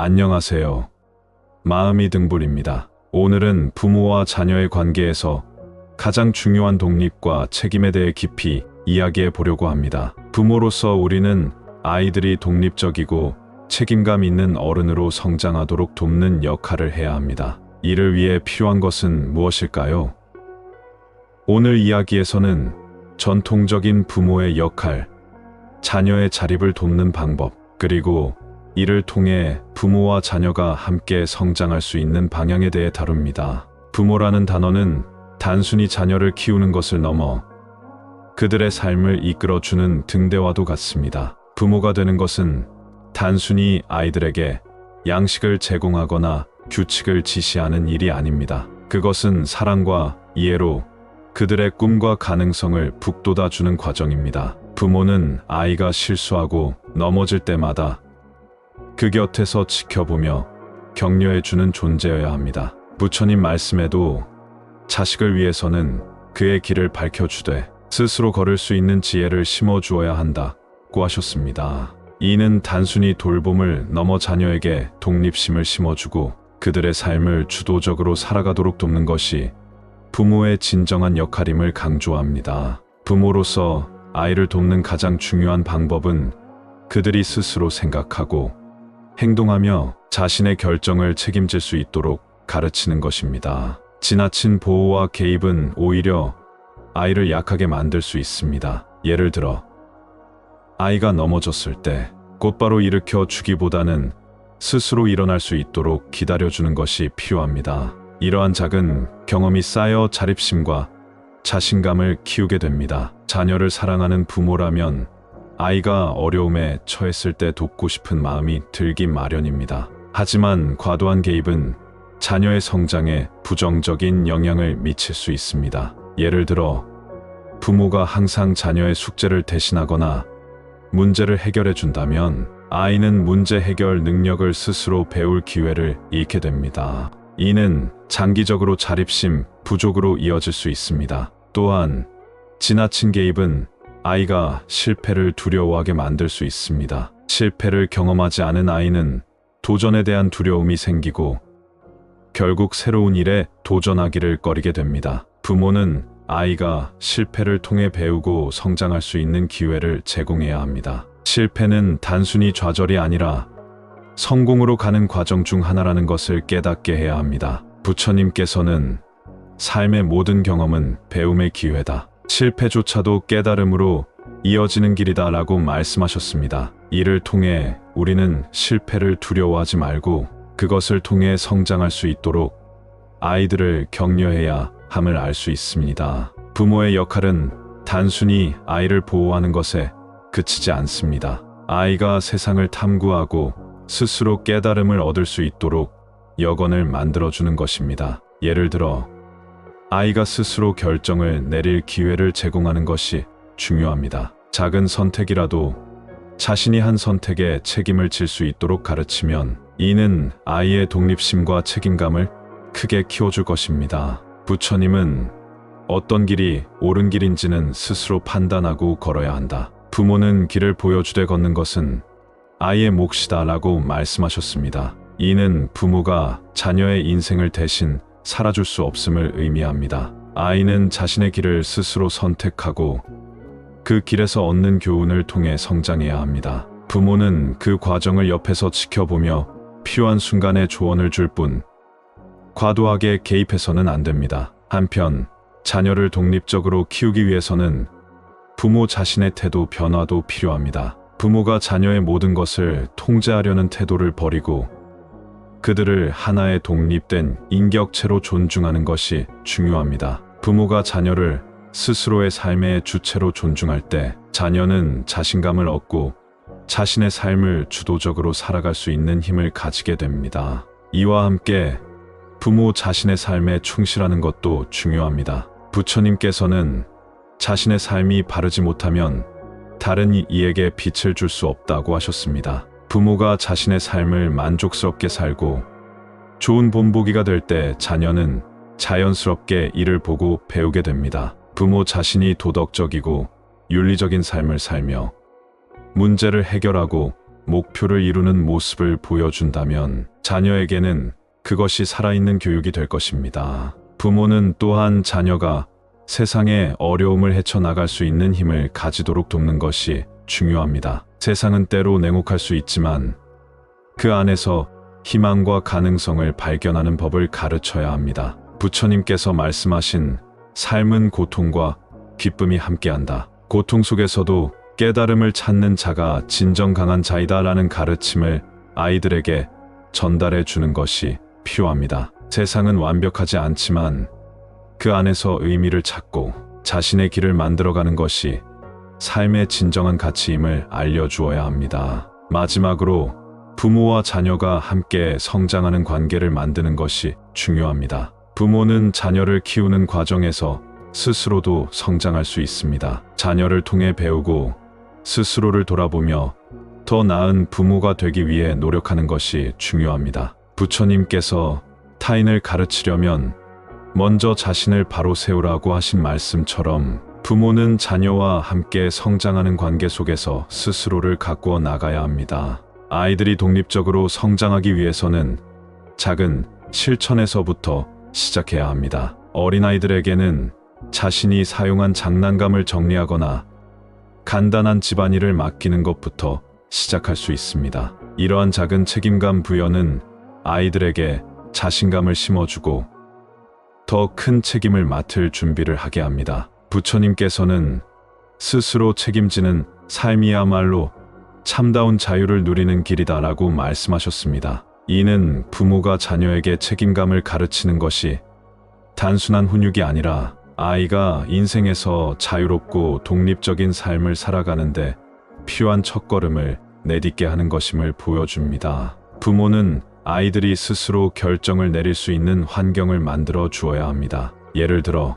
안녕하세요. 마음이 등불입니다. 오늘은 부모와 자녀의 관계에서 가장 중요한 독립과 책임에 대해 깊이 이야기해 보려고 합니다. 부모로서 우리는 아이들이 독립적이고 책임감 있는 어른으로 성장하도록 돕는 역할을 해야 합니다. 이를 위해 필요한 것은 무엇일까요? 오늘 이야기에서는 전통적인 부모의 역할, 자녀의 자립을 돕는 방법, 그리고 이를 통해 부모와 자녀가 함께 성장할 수 있는 방향에 대해 다룹니다. 부모라는 단어는 단순히 자녀를 키우는 것을 넘어 그들의 삶을 이끌어주는 등대와도 같습니다. 부모가 되는 것은 단순히 아이들에게 양식을 제공하거나 규칙을 지시하는 일이 아닙니다. 그것은 사랑과 이해로 그들의 꿈과 가능성을 북돋아주는 과정입니다. 부모는 아이가 실수하고 넘어질 때마다 그 곁에서 지켜보며 격려해주는 존재여야 합니다. 부처님 말씀에도 자식을 위해서는 그의 길을 밝혀주되 스스로 걸을 수 있는 지혜를 심어주어야 한다고 하셨습니다. 이는 단순히 돌봄을 넘어 자녀에게 독립심을 심어주고 그들의 삶을 주도적으로 살아가도록 돕는 것이 부모의 진정한 역할임을 강조합니다. 부모로서 아이를 돕는 가장 중요한 방법은 그들이 스스로 생각하고 행동하며 자신의 결정을 책임질 수 있도록 가르치는 것입니다. 지나친 보호와 개입은 오히려 아이를 약하게 만들 수 있습니다. 예를 들어 아이가 넘어졌을 때 곧바로 일으켜 주기보다는 스스로 일어날 수 있도록 기다려주는 것이 필요합니다. 이러한 작은 경험이 쌓여 자립심과 자신감을 키우게 됩니다. 자녀를 사랑하는 부모라면 아이가 어려움에 처했을 때 돕고 싶은 마음이 들기 마련입니다. 하지만 과도한 개입은 자녀의 성장에 부정적인 영향을 미칠 수 있습니다. 예를 들어 부모가 항상 자녀의 숙제를 대신하거나 문제를 해결해 준다면 아이는 문제 해결 능력을 스스로 배울 기회를 잃게 됩니다. 이는 장기적으로 자립심 부족으로 이어질 수 있습니다. 또한 지나친 개입은 아이가 실패를 두려워하게 만들 수 있습니다. 실패를 경험하지 않은 아이는 도전에 대한 두려움이 생기고 결국 새로운 일에 도전하기를 꺼리게 됩니다. 부모는 아이가 실패를 통해 배우고 성장할 수 있는 기회를 제공해야 합니다. 실패는 단순히 좌절이 아니라 성공으로 가는 과정 중 하나라는 것을 깨닫게 해야 합니다. 부처님께서는 삶의 모든 경험은 배움의 기회다. 실패조차도 깨달음으로 이어지는 길이다 라고 말씀하셨습니다. 이를 통해 우리는 실패를 두려워하지 말고 그것을 통해 성장할 수 있도록 아이들을 격려해야 함을 알 수 있습니다. 부모의 역할은 단순히 아이를 보호하는 것에 그치지 않습니다. 아이가 세상을 탐구하고 스스로 깨달음을 얻을 수 있도록 여건을 만들어주는 것입니다. 예를 들어 아이가 스스로 결정을 내릴 기회를 제공하는 것이 중요합니다. 작은 선택이라도 자신이 한 선택에 책임을 질 수 있도록 가르치면 이는 아이의 독립심과 책임감을 크게 키워줄 것입니다. 부처님은 어떤 길이 옳은 길인지는 스스로 판단하고 걸어야 한다. 부모는 길을 보여주되 걷는 것은 아이의 몫이다 라고 말씀하셨습니다. 이는 부모가 자녀의 인생을 대신 살아줄 수 없음을 의미합니다. 아이는 자신의 길을 스스로 선택하고 그 길에서 얻는 교훈을 통해 성장해야 합니다. 부모는 그 과정을 옆에서 지켜보며 필요한 순간에 조언을 줄 뿐 과도하게 개입해서는 안 됩니다. 한편 자녀를 독립적으로 키우기 위해서는 부모 자신의 태도 변화도 필요합니다. 부모가 자녀의 모든 것을 통제하려는 태도를 버리고 그들을 하나의 독립된 인격체로 존중하는 것이 중요합니다. 부모가 자녀를 스스로의 삶의 주체로 존중할 때 자녀는 자신감을 얻고 자신의 삶을 주도적으로 살아갈 수 있는 힘을 가지게 됩니다. 이와 함께 부모 자신의 삶에 충실하는 것도 중요합니다. 부처님께서는 자신의 삶이 바르지 못하면 다른 이에게 빛을 줄 수 없다고 하셨습니다. 부모가 자신의 삶을 만족스럽게 살고 좋은 본보기가 될 때 자녀는 자연스럽게 이를 보고 배우게 됩니다. 부모 자신이 도덕적이고 윤리적인 삶을 살며 문제를 해결하고 목표를 이루는 모습을 보여준다면 자녀에게는 그것이 살아있는 교육이 될 것입니다. 부모는 또한 자녀가 세상의 어려움을 헤쳐나갈 수 있는 힘을 가지도록 돕는 것이 중요합니다. 세상은 때로 냉혹할 수 있지만 그 안에서 희망과 가능성을 발견하는 법을 가르쳐야 합니다. 부처님께서 말씀하신 삶은 고통과 기쁨이 함께한다. 고통 속에서도 깨달음을 찾는 자가 진정 강한 자이다라는 가르침을 아이들에게 전달해 주는 것이 필요합니다. 세상은 완벽하지 않지만 그 안에서 의미를 찾고 자신의 길을 만들어가는 것이 삶의 진정한 가치임을 알려주어야 합니다. 마지막으로 부모와 자녀가 함께 성장하는 관계를 만드는 것이 중요합니다. 부모는 자녀를 키우는 과정에서 스스로도 성장할 수 있습니다. 자녀를 통해 배우고 스스로를 돌아보며 더 나은 부모가 되기 위해 노력하는 것이 중요합니다. 부처님께서 타인을 가르치려면 먼저 자신을 바로 세우라고 하신 말씀처럼 부모는 자녀와 함께 성장하는 관계 속에서 스스로를 가꾸어 나가야 합니다. 아이들이 독립적으로 성장하기 위해서는 작은 실천에서부터 시작해야 합니다. 어린아이들에게는 자신이 사용한 장난감을 정리하거나 간단한 집안일을 맡기는 것부터 시작할 수 있습니다. 이러한 작은 책임감 부여는 아이들에게 자신감을 심어주고 더 큰 책임을 맡을 준비를 하게 합니다. 부처님께서는 스스로 책임지는 삶이야말로 참다운 자유를 누리는 길이다라고 말씀하셨습니다. 이는 부모가 자녀에게 책임감을 가르치는 것이 단순한 훈육이 아니라 아이가 인생에서 자유롭고 독립적인 삶을 살아가는데 필요한 첫걸음을 내딛게 하는 것임을 보여줍니다. 부모는 아이들이 스스로 결정을 내릴 수 있는 환경을 만들어 주어야 합니다. 예를 들어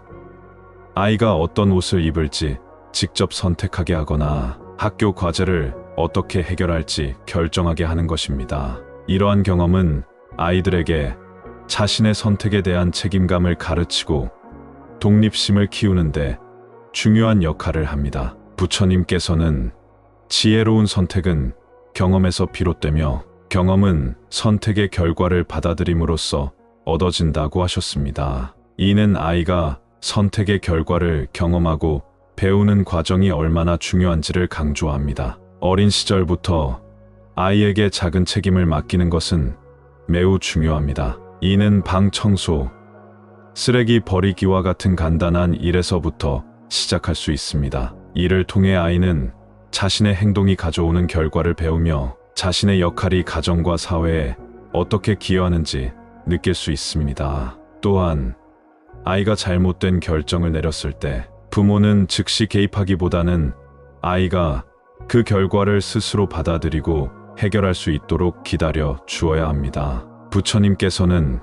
아이가 어떤 옷을 입을지 직접 선택하게 하거나 학교 과제를 어떻게 해결할지 결정하게 하는 것입니다. 이러한 경험은 아이들에게 자신의 선택에 대한 책임감을 가르치고 독립심을 키우는데 중요한 역할을 합니다. 부처님께서는 지혜로운 선택은 경험에서 비롯되며 경험은 선택의 결과를 받아들임으로써 얻어진다고 하셨습니다. 이는 아이가 선택의 결과를 경험하고 배우는 과정이 얼마나 중요한지를 강조합니다. 어린 시절부터 아이에게 작은 책임을 맡기는 것은 매우 중요합니다. 이는 방 청소, 쓰레기 버리기와 같은 간단한 일에서부터 시작할 수 있습니다. 이를 통해 아이는 자신의 행동이 가져오는 결과를 배우며 자신의 역할이 가정과 사회에 어떻게 기여하는지 느낄 수 있습니다. 또한 아이가 잘못된 결정을 내렸을 때 부모는 즉시 개입하기보다는 아이가 그 결과를 스스로 받아들이고 해결할 수 있도록 기다려 주어야 합니다. 부처님께서는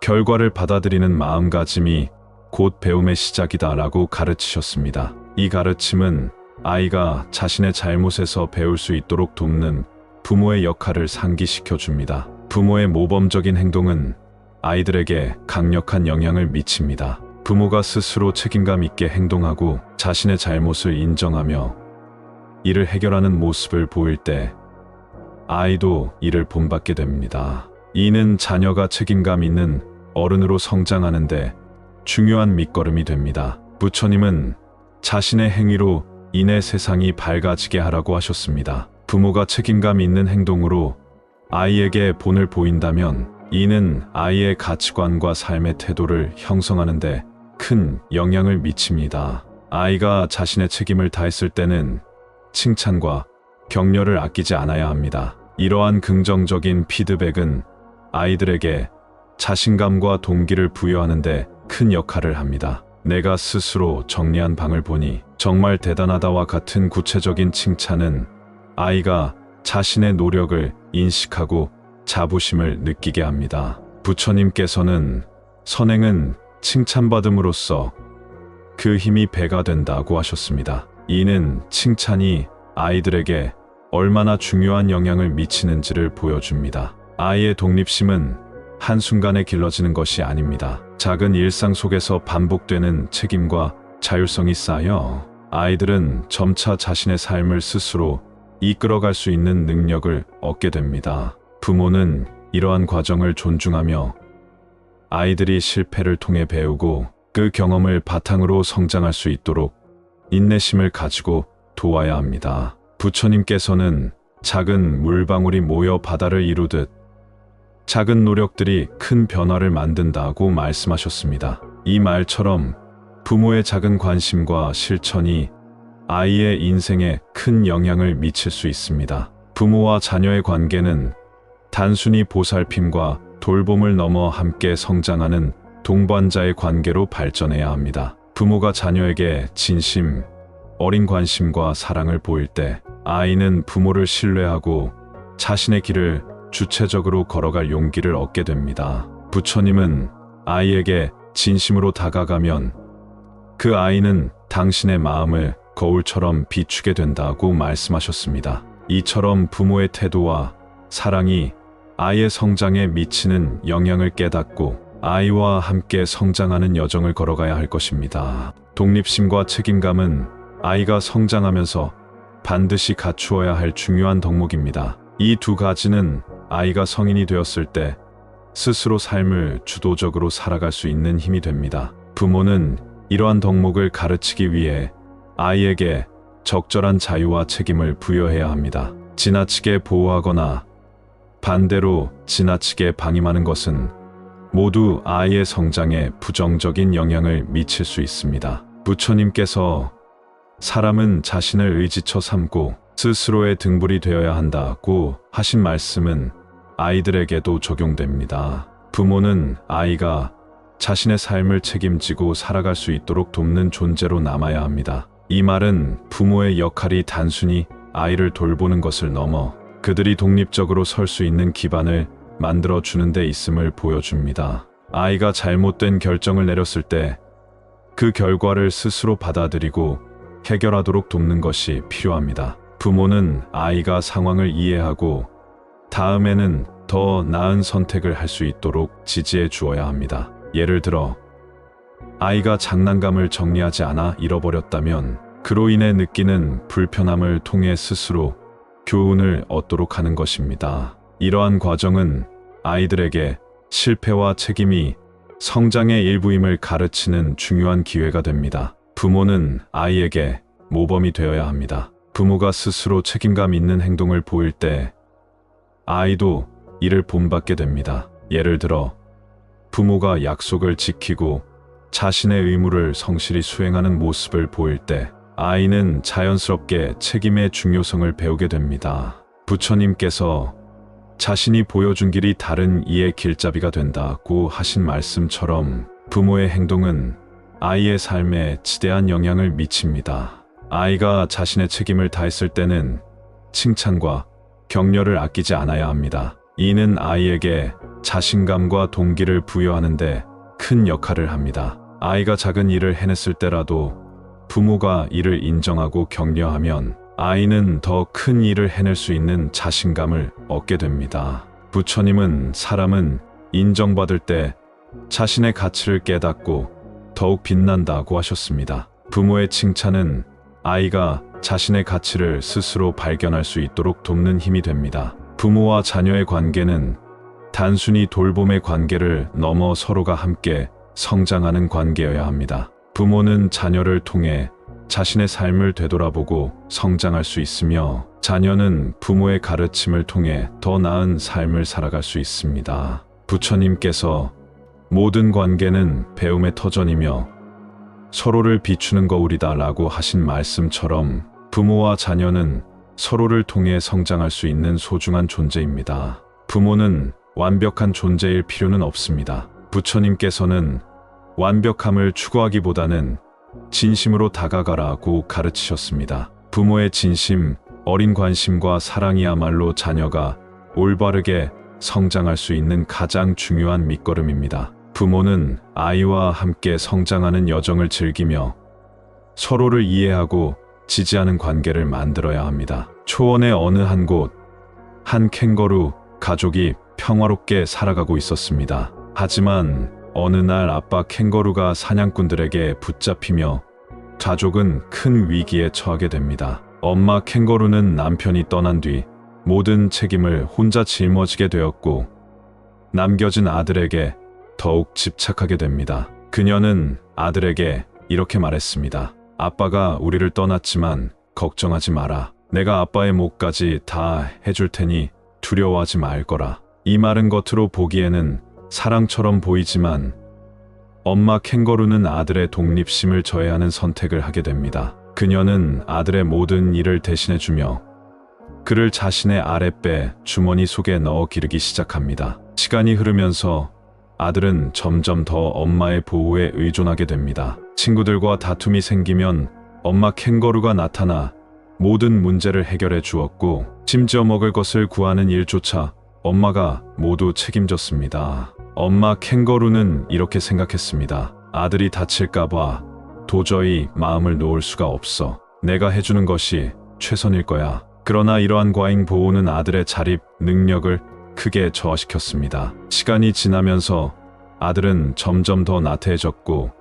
결과를 받아들이는 마음가짐이 곧 배움의 시작이다라고 가르치셨습니다. 이 가르침은 아이가 자신의 잘못에서 배울 수 있도록 돕는 부모의 역할을 상기시켜 줍니다. 부모의 모범적인 행동은 아이들에게 강력한 영향을 미칩니다. 부모가 스스로 책임감 있게 행동하고 자신의 잘못을 인정하며 이를 해결하는 모습을 보일 때 아이도 이를 본받게 됩니다. 이는 자녀가 책임감 있는 어른으로 성장하는데 중요한 밑거름이 됩니다. 부처님은 자신의 행위로 인해 세상이 밝아지게 하라고 하셨습니다. 부모가 책임감 있는 행동으로 아이에게 본을 보인다면 이는 아이의 가치관과 삶의 태도를 형성하는데 큰 영향을 미칩니다. 아이가 자신의 책임을 다했을 때는 칭찬과 격려를 아끼지 않아야 합니다. 이러한 긍정적인 피드백은 아이들에게 자신감과 동기를 부여하는데 큰 역할을 합니다. 내가 스스로 정리한 방을 보니 정말 대단하다와 같은 구체적인 칭찬은 아이가 자신의 노력을 인식하고 자부심을 느끼게 합니다. 부처님께서는 선행은 칭찬받음으로써 그 힘이 배가 된다고 하셨습니다. 이는 칭찬이 아이들에게 얼마나 중요한 영향을 미치는지를 보여줍니다. 아이의 독립심은 한순간에 길러지는 것이 아닙니다. 작은 일상 속에서 반복되는 책임과 자율성이 쌓여 아이들은 점차 자신의 삶을 스스로 이끌어갈 수 있는 능력을 얻게 됩니다. 부모는 이러한 과정을 존중하며 아이들이 실패를 통해 배우고 그 경험을 바탕으로 성장할 수 있도록 인내심을 가지고 도와야 합니다. 부처님께서는 작은 물방울이 모여 바다를 이루듯 작은 노력들이 큰 변화를 만든다고 말씀하셨습니다. 이 말처럼 부모의 작은 관심과 실천이 아이의 인생에 큰 영향을 미칠 수 있습니다. 부모와 자녀의 관계는 단순히 보살핌과 돌봄을 넘어 함께 성장하는 동반자의 관계로 발전해야 합니다. 부모가 자녀에게 진심, 어린 관심과 사랑을 보일 때 아이는 부모를 신뢰하고 자신의 길을 주체적으로 걸어갈 용기를 얻게 됩니다. 부처님은 아이에게 진심으로 다가가면 그 아이는 당신의 마음을 거울처럼 비추게 된다고 말씀하셨습니다. 이처럼 부모의 태도와 사랑이 아이의 성장에 미치는 영향을 깨닫고 아이와 함께 성장하는 여정을 걸어가야 할 것입니다. 독립심과 책임감은 아이가 성장하면서 반드시 갖추어야 할 중요한 덕목입니다. 이 두 가지는 아이가 성인이 되었을 때 스스로 삶을 주도적으로 살아갈 수 있는 힘이 됩니다. 부모는 이러한 덕목을 가르치기 위해 아이에게 적절한 자유와 책임을 부여해야 합니다. 지나치게 보호하거나 반대로 지나치게 방임하는 것은 모두 아이의 성장에 부정적인 영향을 미칠 수 있습니다. 부처님께서 사람은 자신을 의지처 삼고 스스로의 등불이 되어야 한다고 하신 말씀은 아이들에게도 적용됩니다. 부모는 아이가 자신의 삶을 책임지고 살아갈 수 있도록 돕는 존재로 남아야 합니다. 이 말은 부모의 역할이 단순히 아이를 돌보는 것을 넘어 그들이 독립적으로 설 수 있는 기반을 만들어주는 데 있음을 보여줍니다. 아이가 잘못된 결정을 내렸을 때 그 결과를 스스로 받아들이고 해결하도록 돕는 것이 필요합니다. 부모는 아이가 상황을 이해하고 다음에는 더 나은 선택을 할 수 있도록 지지해 주어야 합니다. 예를 들어 아이가 장난감을 정리하지 않아 잃어버렸다면 그로 인해 느끼는 불편함을 통해 스스로 교훈을 얻도록 하는 것입니다. 이러한 과정은 아이들에게 실패와 책임이 성장의 일부임을 가르치는 중요한 기회가 됩니다. 부모는 아이에게 모범이 되어야 합니다. 부모가 스스로 책임감 있는 행동을 보일 때 아이도 이를 본받게 됩니다. 예를 들어 부모가 약속을 지키고 자신의 의무를 성실히 수행하는 모습을 보일 때 아이는 자연스럽게 책임의 중요성을 배우게 됩니다. 부처님께서 자신이 보여준 길이 다른 이의 길잡이가 된다고 하신 말씀처럼 부모의 행동은 아이의 삶에 지대한 영향을 미칩니다. 아이가 자신의 책임을 다했을 때는 칭찬과 격려를 아끼지 않아야 합니다. 이는 아이에게 자신감과 동기를 부여하는데 큰 역할을 합니다. 아이가 작은 일을 해냈을 때라도 부모가 이를 인정하고 격려하면 아이는 더 큰 일을 해낼 수 있는 자신감을 얻게 됩니다. 부처님은 사람은 인정받을 때 자신의 가치를 깨닫고 더욱 빛난다고 하셨습니다. 부모의 칭찬은 아이가 자신의 가치를 스스로 발견할 수 있도록 돕는 힘이 됩니다. 부모와 자녀의 관계는 단순히 돌봄의 관계를 넘어 서로가 함께 성장하는 관계여야 합니다. 부모는 자녀를 통해 자신의 삶을 되돌아보고 성장할 수 있으며 자녀는 부모의 가르침을 통해 더 나은 삶을 살아갈 수 있습니다. 부처님께서 모든 관계는 배움의 터전이며 서로를 비추는 거울이다 라고 하신 말씀처럼 부모와 자녀는 서로를 통해 성장할 수 있는 소중한 존재입니다. 부모는 완벽한 존재일 필요는 없습니다. 부처님께서는 완벽함을 추구하기보다는 진심으로 다가가라고 가르치셨습니다. 부모의 진심, 어린 관심과 사랑이야말로 자녀가 올바르게 성장할 수 있는 가장 중요한 밑거름입니다. 부모는 아이와 함께 성장하는 여정을 즐기며 서로를 이해하고 지지하는 관계를 만들어야 합니다. 초원의 어느 한 곳, 한 캥거루 가족이 평화롭게 살아가고 있었습니다. 하지만 어느 날 아빠 캥거루가 사냥꾼들에게 붙잡히며 가족은 큰 위기에 처하게 됩니다. 엄마 캥거루는 남편이 떠난 뒤 모든 책임을 혼자 짊어지게 되었고 남겨진 아들에게 더욱 집착하게 됩니다. 그녀는 아들에게 이렇게 말했습니다. 아빠가 우리를 떠났지만 걱정하지 마라. 내가 아빠의 몫까지 다 해줄 테니 두려워하지 말 거라. 이 말은 겉으로 보기에는 사랑처럼 보이지만 엄마 캥거루는 아들의 독립심을 저해하는 선택을 하게 됩니다. 그녀는 아들의 모든 일을 대신해주며 그를 자신의 아랫배 주머니 속에 넣어 기르기 시작합니다. 시간이 흐르면서 아들은 점점 더 엄마의 보호에 의존하게 됩니다. 친구들과 다툼이 생기면 엄마 캥거루가 나타나 모든 문제를 해결해 주었고 심지어 먹을 것을 구하는 일조차 엄마가 모두 책임졌습니다. 엄마 캥거루는 이렇게 생각했습니다. 아들이 다칠까봐 도저히 마음을 놓을 수가 없어. 내가 해주는 것이 최선일 거야. 그러나 이러한 과잉 보호는 아들의 자립 능력을 크게 저하시켰습니다. 시간이 지나면서 아들은 점점 더 나태해졌고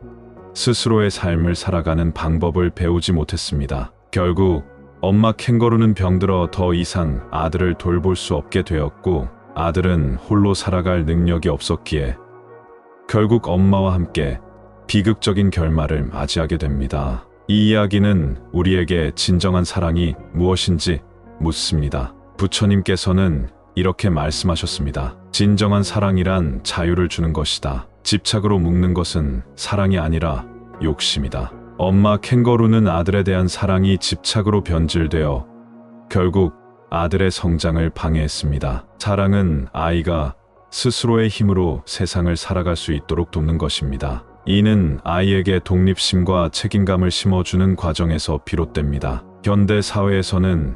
스스로의 삶을 살아가는 방법을 배우지 못했습니다. 결국 엄마 캥거루는 병들어 더 이상 아들을 돌볼 수 없게 되었고 아들은 홀로 살아갈 능력이 없었기에 결국 엄마와 함께 비극적인 결말을 맞이하게 됩니다. 이 이야기는 우리에게 진정한 사랑이 무엇인지 묻습니다. 부처님께서는 이렇게 말씀하셨습니다. 진정한 사랑이란 자유를 주는 것이다. 집착으로 묶는 것은 사랑이 아니라 욕심이다. 엄마 캥거루는 아들에 대한 사랑이 집착으로 변질되어 결국 아들의 성장을 방해했습니다. 사랑은 아이가 스스로의 힘으로 세상을 살아갈 수 있도록 돕는 것입니다. 이는 아이에게 독립심과 책임감을 심어주는 과정에서 비롯됩니다. 현대 사회에서는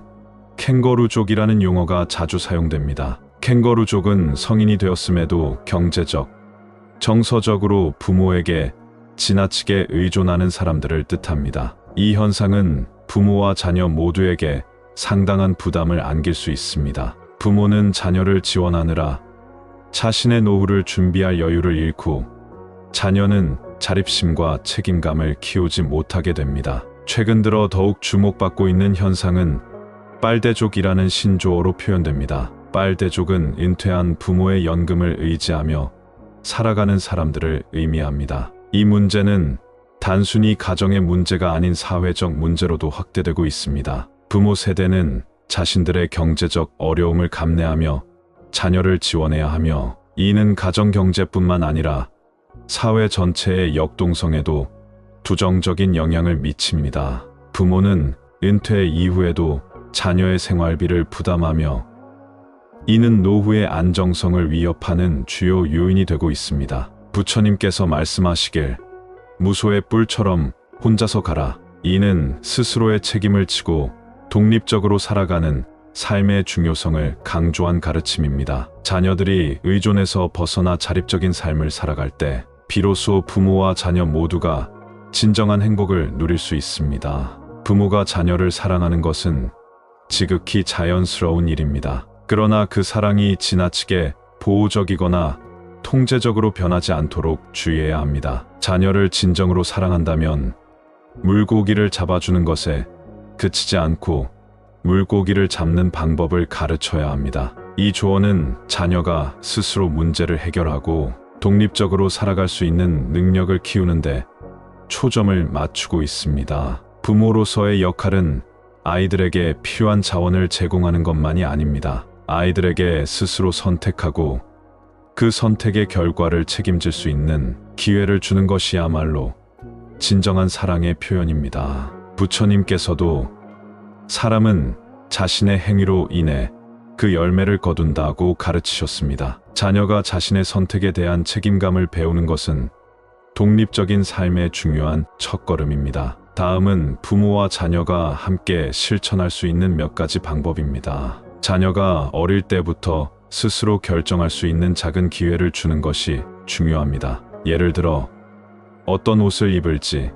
캥거루족이라는 용어가 자주 사용됩니다. 캥거루족은 성인이 되었음에도 경제적, 정서적으로 부모에게 지나치게 의존하는 사람들을 뜻합니다. 이 현상은 부모와 자녀 모두에게 상당한 부담을 안길 수 있습니다. 부모는 자녀를 지원하느라 자신의 노후를 준비할 여유를 잃고 자녀는 자립심과 책임감을 키우지 못하게 됩니다. 최근 들어 더욱 주목받고 있는 현상은 빨대족이라는 신조어로 표현됩니다. 빨대족은 은퇴한 부모의 연금을 의지하며 살아가는 사람들을 의미합니다. 이 문제는 단순히 가정의 문제가 아닌 사회적 문제로도 확대되고 있습니다. 부모 세대는 자신들의 경제적 어려움을 감내하며 자녀를 지원해야 하며 이는 가정 경제뿐만 아니라 사회 전체의 역동성에도 부정적인 영향을 미칩니다. 부모는 은퇴 이후에도 자녀의 생활비를 부담하며 이는 노후의 안정성을 위협하는 주요 요인이 되고 있습니다. 부처님께서 말씀하시길 무소의 뿔처럼 혼자서 가라. 이는 스스로의 책임을 지고 독립적으로 살아가는 삶의 중요성을 강조한 가르침입니다. 자녀들이 의존에서 벗어나 자립적인 삶을 살아갈 때 비로소 부모와 자녀 모두가 진정한 행복을 누릴 수 있습니다. 부모가 자녀를 사랑하는 것은 지극히 자연스러운 일입니다. 그러나 그 사랑이 지나치게 보호적이거나 통제적으로 변하지 않도록 주의해야 합니다. 자녀를 진정으로 사랑한다면 물고기를 잡아주는 것에 그치지 않고 물고기를 잡는 방법을 가르쳐야 합니다. 이 조언은 자녀가 스스로 문제를 해결하고 독립적으로 살아갈 수 있는 능력을 키우는데 초점을 맞추고 있습니다. 부모로서의 역할은 아이들에게 필요한 자원을 제공하는 것만이 아닙니다. 아이들에게 스스로 선택하고 그 선택의 결과를 책임질 수 있는 기회를 주는 것이야말로 진정한 사랑의 표현입니다. 부처님께서도 사람은 자신의 행위로 인해 그 열매를 거둔다고 가르치셨습니다. 자녀가 자신의 선택에 대한 책임감을 배우는 것은 독립적인 삶의 중요한 첫걸음입니다. 다음은 부모와 자녀가 함께 실천할 수 있는 몇 가지 방법입니다. 자녀가 어릴 때부터 스스로 결정할 수 있는 작은 기회를 주는 것이 중요합니다. 예를 들어 어떤 옷을 입을지,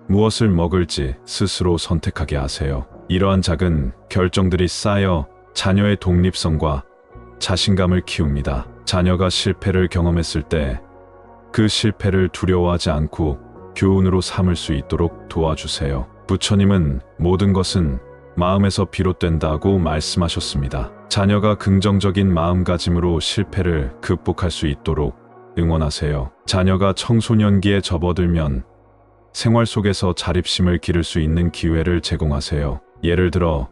무엇을 먹을지 스스로 선택하게 하세요. 이러한 작은 결정들이 쌓여 자녀의 독립성과 자신감을 키웁니다. 자녀가 실패를 경험했을 때 그 실패를 두려워하지 않고 교훈으로 삼을 수 있도록 도와주세요. 부처님은 모든 것은 마음에서 비롯된다고 말씀하셨습니다. 자녀가 긍정적인 마음가짐으로 실패를 극복할 수 있도록 응원하세요. 자녀가 청소년기에 접어들면 생활 속에서 자립심을 기를 수 있는 기회를 제공하세요. 예를 들어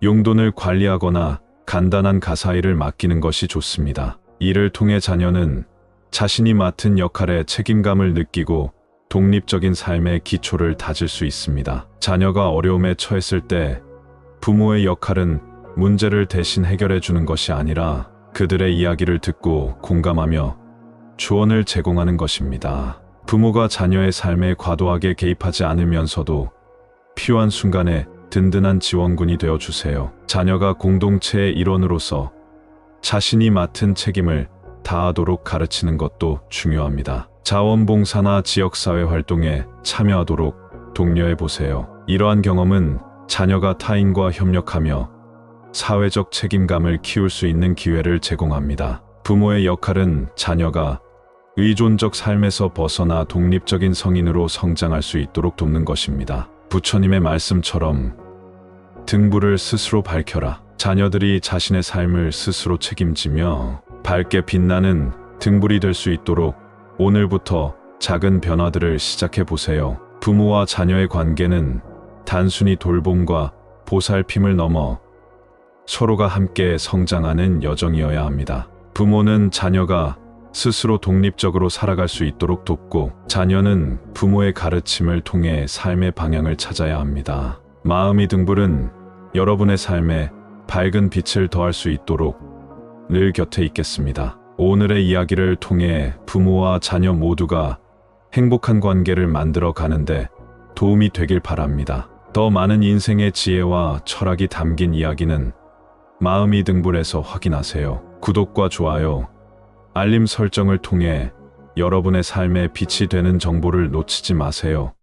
용돈을 관리하거나 간단한 가사일을 맡기는 것이 좋습니다. 이를 통해 자녀는 자신이 맡은 역할에 책임감을 느끼고 독립적인 삶의 기초를 다질 수 있습니다. 자녀가 어려움에 처했을 때 부모의 역할은 문제를 대신 해결해 주는 것이 아니라 그들의 이야기를 듣고 공감하며 조언을 제공하는 것입니다. 부모가 자녀의 삶에 과도하게 개입하지 않으면서도 필요한 순간에 든든한 지원군이 되어 주세요. 자녀가 공동체의 일원으로서 자신이 맡은 책임을 다하도록 가르치는 것도 중요합니다. 자원봉사나 지역사회 활동에 참여하도록 독려해 보세요. 이러한 경험은 자녀가 타인과 협력하며 사회적 책임감을 키울 수 있는 기회를 제공합니다. 부모의 역할은 자녀가 의존적 삶에서 벗어나 독립적인 성인으로 성장할 수 있도록 돕는 것입니다. 부처님의 말씀처럼 등불을 스스로 밝혀라. 자녀들이 자신의 삶을 스스로 책임지며 밝게 빛나는 등불이 될 수 있도록 오늘부터 작은 변화들을 시작해 보세요. 부모와 자녀의 관계는 단순히 돌봄과 보살핌을 넘어 서로가 함께 성장하는 여정이어야 합니다. 부모는 자녀가 스스로 독립적으로 살아갈 수 있도록 돕고, 자녀는 부모의 가르침을 통해 삶의 방향을 찾아야 합니다. 마음이 등불은 여러분의 삶에 밝은 빛을 더할 수 있도록 늘 곁에 있겠습니다. 오늘의 이야기를 통해 부모와 자녀 모두가 행복한 관계를 만들어 가는데 도움이 되길 바랍니다. 더 많은 인생의 지혜와 철학이 담긴 이야기는 마음이 등불에서 확인하세요. 구독과 좋아요, 알림 설정을 통해 여러분의 삶에 빛이 되는 정보를 놓치지 마세요.